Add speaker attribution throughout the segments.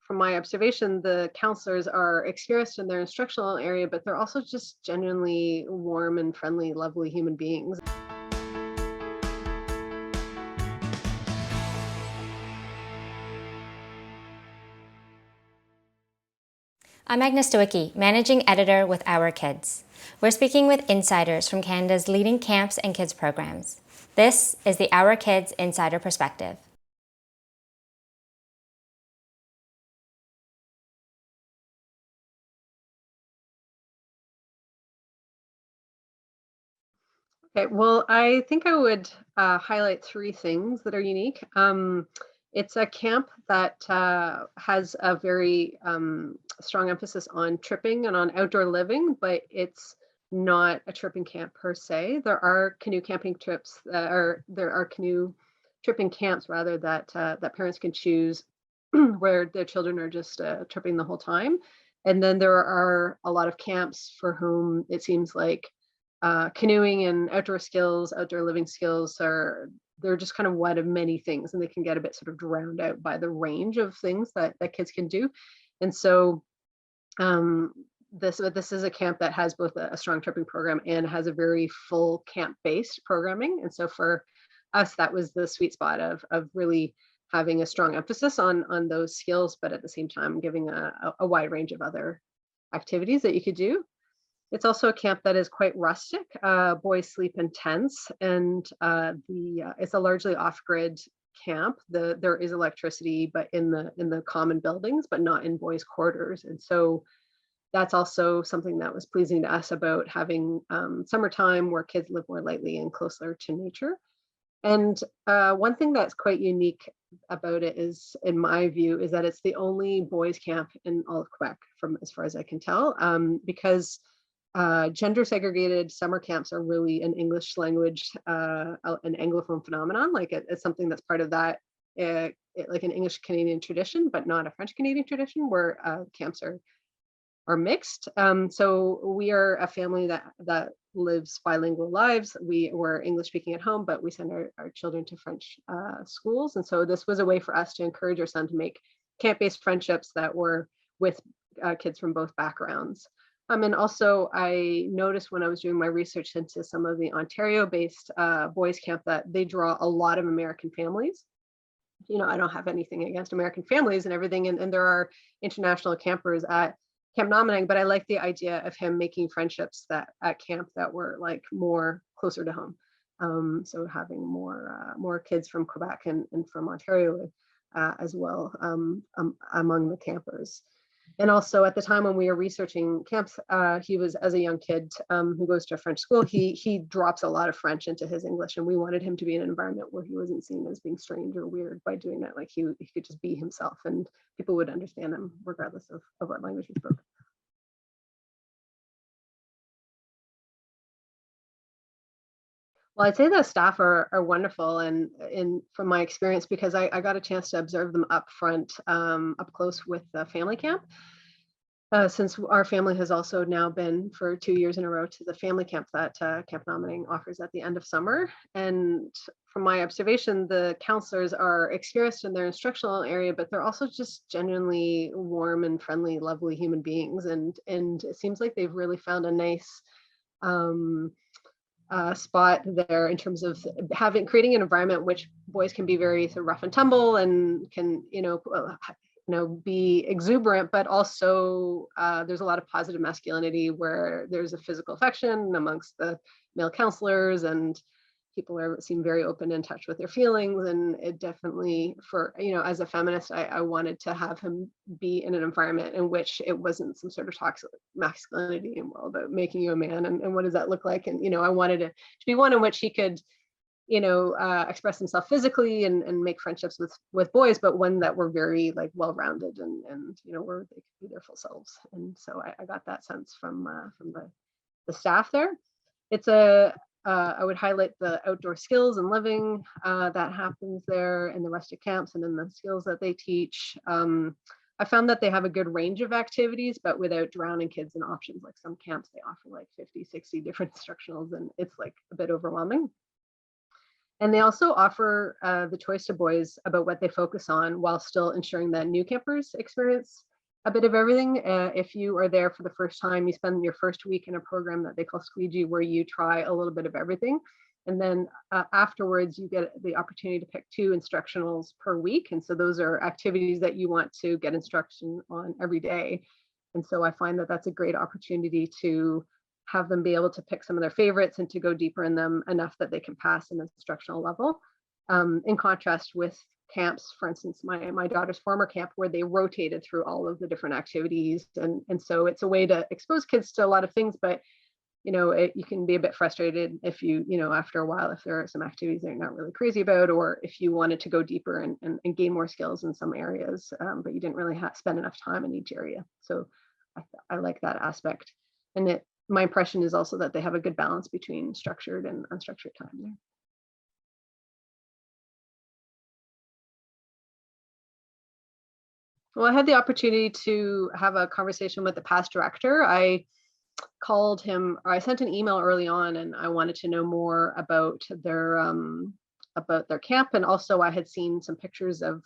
Speaker 1: from my observation, the counselors are experienced in their instructional area, but they're also just genuinely warm and friendly, lovely human beings.
Speaker 2: I'm Agnes Stowicki, Managing Editor with Our Kids. We're speaking with insiders from Canada's leading camps and kids programs. This is the Our Kids Insider Perspective.
Speaker 1: Okay, well, I think I would highlight three things that are unique. It's a camp that has a very strong emphasis on tripping and on outdoor living, but it's not a tripping camp per se. There are canoe camping trips, or there are canoe tripping camps rather that parents can choose where their children are just tripping the whole time. And then there are a lot of camps for whom it seems like canoeing and outdoor skills, outdoor living skills they're just kind of one of many things, and they can get a bit sort of drowned out by the range of things that kids can do. And so this is a camp that has both a strong tripping program and has a very full camp-based programming. And so for us, that was the sweet spot of really having a strong emphasis on those skills, but at the same time giving a wide range of other activities that you could do. It's also a camp that is quite rustic. Boys sleep in tents, and it's a largely off-grid camp. There is electricity, but in the common buildings, but not in boys' quarters. And so that's also something that was pleasing to us about having summertime where kids live more lightly and closer to nature. And one thing that's quite unique about it is, in my view, is that it's the only boys' camp in all of Quebec, from as far as I can tell, because gender segregated summer camps are really an English language, an Anglophone phenomenon. Like it's something that's part of that, like an English Canadian tradition, but not a French Canadian tradition where camps are mixed. So we are a family that lives bilingual lives. We were English speaking at home, but we send our children to French schools. And so this was a way for us to encourage our son to make camp-based friendships that were with kids from both backgrounds. And also, I noticed when I was doing my research into some of the Ontario-based boys' camp that they draw a lot of American families. I don't have anything against American families and everything, and there are international campers at Camp Nominingue, but I like the idea of him making friendships that at camp that were like more closer to home. So having more kids from Quebec and from Ontario as well among the campers. And also at the time when we were researching camps, he was, as a young kid who goes to a French school, he drops a lot of French into his English, and we wanted him to be in an environment where he wasn't seen as being strange or weird by doing that. Like he could just be himself, and people would understand him regardless of what language he spoke. Well, I'd say the staff are wonderful, and from my experience, because I got a chance to observe them up front, up close with the family camp. Since our family has also now been for 2 years in a row to the family camp that Camp Nominingue offers at the end of summer. And from my observation, the counselors are experienced in their instructional area, but they're also just genuinely warm and friendly, lovely human beings. And it seems like they've really found a nice spot there in terms of creating an environment which boys can be very sort of rough and tumble and can be exuberant, but also there's a lot of positive masculinity where there's a physical affection amongst the male counselors, and people seem very open and in touch with their feelings. And it definitely, as a feminist, I wanted to have him be in an environment in which it wasn't some sort of toxic masculinity and about making you a man and what does that look like. And I wanted it to be one in which he could express himself physically and make friendships with boys, but one that were very like well-rounded and where they could be their full selves. And so I got that sense from the staff there. It's I would highlight the outdoor skills and living that happens there in the rustic camps and in the skills that they teach. I found that they have a good range of activities, but without drowning kids in options. Like some camps, they offer like 50, 60 different instructionals, and it's like a bit overwhelming. And they also offer the choice to boys about what they focus on while still ensuring that new campers experience a bit of everything. If you are there for the first time, you spend your first week in a program that they call Squeegee, where you try a little bit of everything. And then afterwards, you get the opportunity to pick 2 instructionals per week. And so those are activities that you want to get instruction on every day. And so I find that that's a great opportunity to have them be able to pick some of their favorites and to go deeper in them enough that they can pass an instructional level. In contrast with camps, for instance, my daughter's former camp, where they rotated through all of the different activities. And so it's a way to expose kids to a lot of things, but you can be a bit frustrated if after a while, if there are some activities that you're not really crazy about, or if you wanted to go deeper and gain more skills in some areas, but you didn't really spend enough time in each area. So I like that aspect. And my impression is also that they have a good balance between structured and unstructured time there. Well, I had the opportunity to have a conversation with the past director. I called him, or I sent an email early on, and I wanted to know more about their camp. And also I had seen some pictures of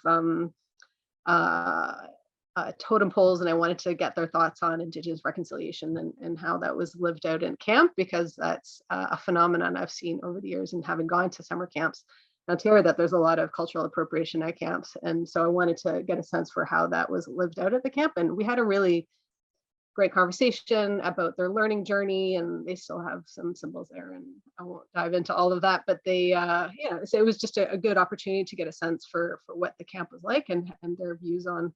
Speaker 1: totem poles, and I wanted to get their thoughts on Indigenous reconciliation and how that was lived out in camp, because that's a phenomenon I've seen over the years, and having gone to summer camps in Ontario, that there's a lot of cultural appropriation at camps. And so I wanted to get a sense for how that was lived out at the camp. And we had a really great conversation about their learning journey, and they still have some symbols there, and I won't dive into all of that, but they so it was just a good opportunity to get a sense for what the camp was like, and their views on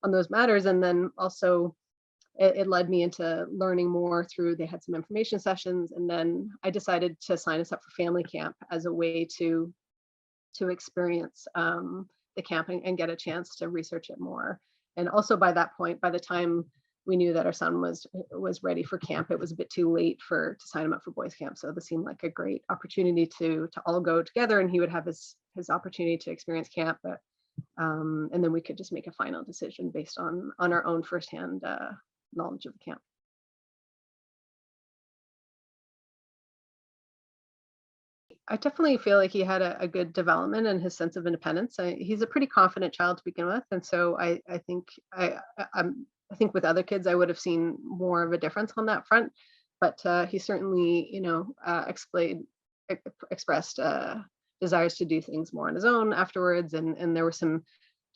Speaker 1: those matters. And then also it led me into learning more through, they had some information sessions, and then I decided to sign us up for family camp as a way to experience the camp and get a chance to research it more. And also by that point, by the time we knew that our son was ready for camp, it was a bit too late to sign him up for boys camp. So this seemed like a great opportunity to all go together, and he would have his opportunity to experience camp, but and then we could just make a final decision based on our own firsthand knowledge of the camp. I definitely feel like he had a good development in his sense of independence. He's a pretty confident child to begin with, and so I think I think with other kids I would have seen more of a difference on that front. But he certainly, expressed desires to do things more on his own afterwards, and there were some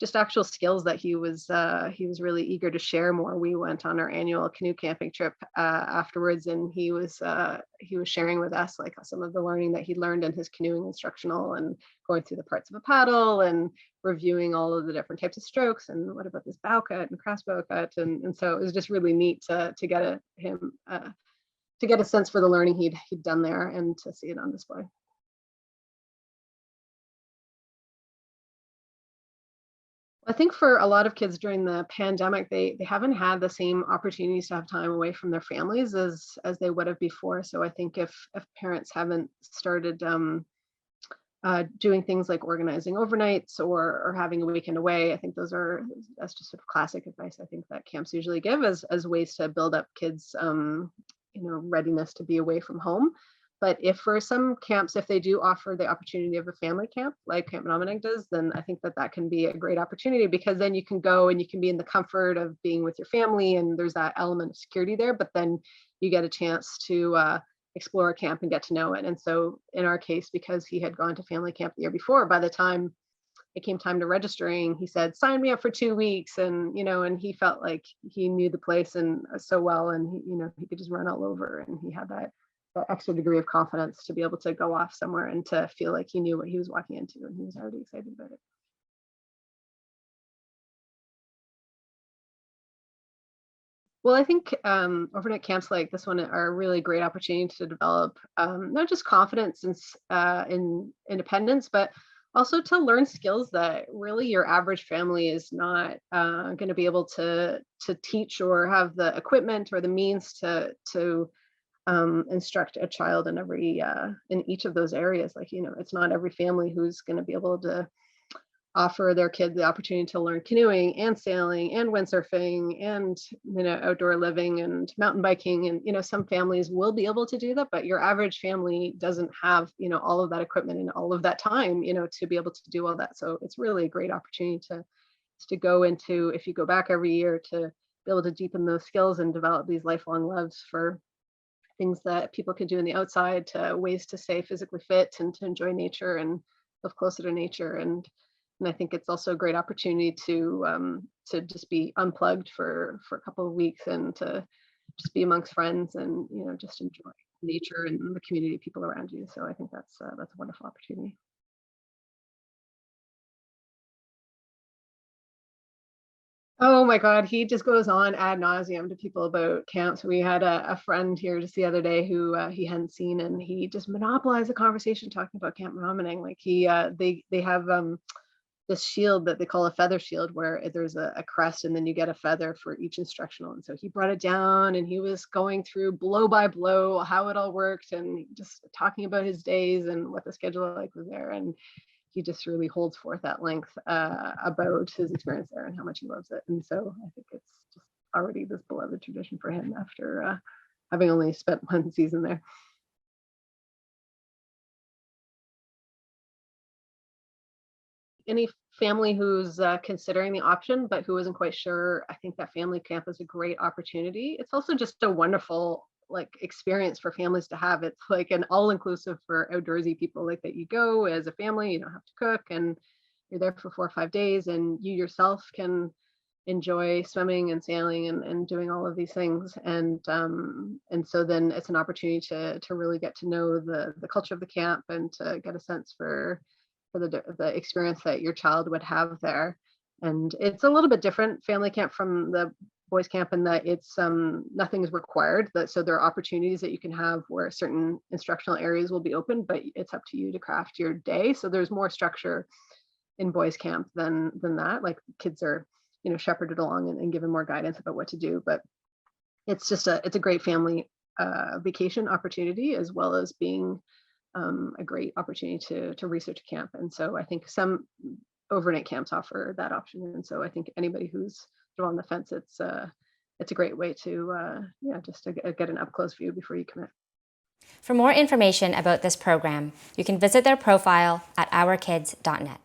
Speaker 1: just actual skills that he was really eager to share more. We went on our annual canoe camping trip afterwards, and he was sharing with us like some of the learning that he learned in his canoeing instructional, and going through the parts of a paddle and reviewing all of the different types of strokes, and what about this bow cut and crossbow cut, and so it was just really neat to get to get a sense for the learning he'd done there, and to see it on display. I think for a lot of kids during the pandemic, they haven't had the same opportunities to have time away from their families as they would have before. So I think if parents haven't started doing things like organizing overnights or having a weekend away, I think that's just sort of classic advice I think that camps usually give as ways to build up kids' readiness to be away from home. But if for some camps, if they do offer the opportunity of a family camp, like Camp Nominingue does, then I think that can be a great opportunity, because then you can go and you can be in the comfort of being with your family, and there's that element of security there, but then you get a chance to explore a camp and get to know it. And so in our case, because he had gone to family camp the year before, by the time it came time to registering, he said, sign me up for 2 weeks. And, and he felt like he knew the place and so well, and he could just run all over, and he had that extra degree of confidence to be able to go off somewhere and to feel like he knew what he was walking into, and he was already excited about it. Well, I think overnight camps like this one are a really great opportunity to develop not just confidence in independence, but also to learn skills that really your average family is not going to be able to teach, or have the equipment or the means to instruct a child in each of those areas. Like, it's not every family who's going to be able to offer their kids the opportunity to learn canoeing and sailing and windsurfing and outdoor living and mountain biking. And some families will be able to do that, but your average family doesn't have all of that equipment and all of that time to be able to do all that. So it's really a great opportunity to go into, if you go back every year, to be able to deepen those skills and develop these lifelong loves for things that people can do in the outside, to ways to stay physically fit and to enjoy nature and live closer to nature. And I think it's also a great opportunity to just be unplugged for a couple of weeks and to just be amongst friends and just enjoy nature and the community of people around you. So I think that's a wonderful opportunity. Oh my God, he just goes on ad nauseum to people about camps. We had a friend here just the other day who he hadn't seen, and he just monopolized the conversation talking about Camp Nominingue. Like they have this shield that they call a feather shield, where there's a crest and then you get a feather for each instructional. And so he brought it down and he was going through blow by blow how it all worked and just talking about his days and what the schedule like was there. And he just really holds forth at length about his experience there and how much he loves it. And so I think it's just already this beloved tradition for him after having only spent one season there. Any family who's considering the option but who isn't quite sure, I think that family camp is a great opportunity. It's also just a wonderful experience for families to have. It's like an all-inclusive for outdoorsy people, like that you go as a family, you don't have to cook, and you're there for 4 or 5 days, and you yourself can enjoy swimming and sailing and doing all of these things. And so then it's an opportunity to really get to know the culture of the camp and to get a sense for the experience that your child would have there. And it's a little bit different family camp from the boys camp in that it's nothing is required. So there are opportunities that you can have where certain instructional areas will be open, but it's up to you to craft your day. So there's more structure in boys camp than that. Like kids are shepherded along and given more guidance about what to do. But it's just it's a great family vacation opportunity, as well as being a great opportunity to research a camp. And so I think some overnight camps offer that option. And so I think anybody who's on the fence, it's a great way to just to get an up close view before you commit.
Speaker 2: For more information about this program, you can visit their profile at OurKids.net.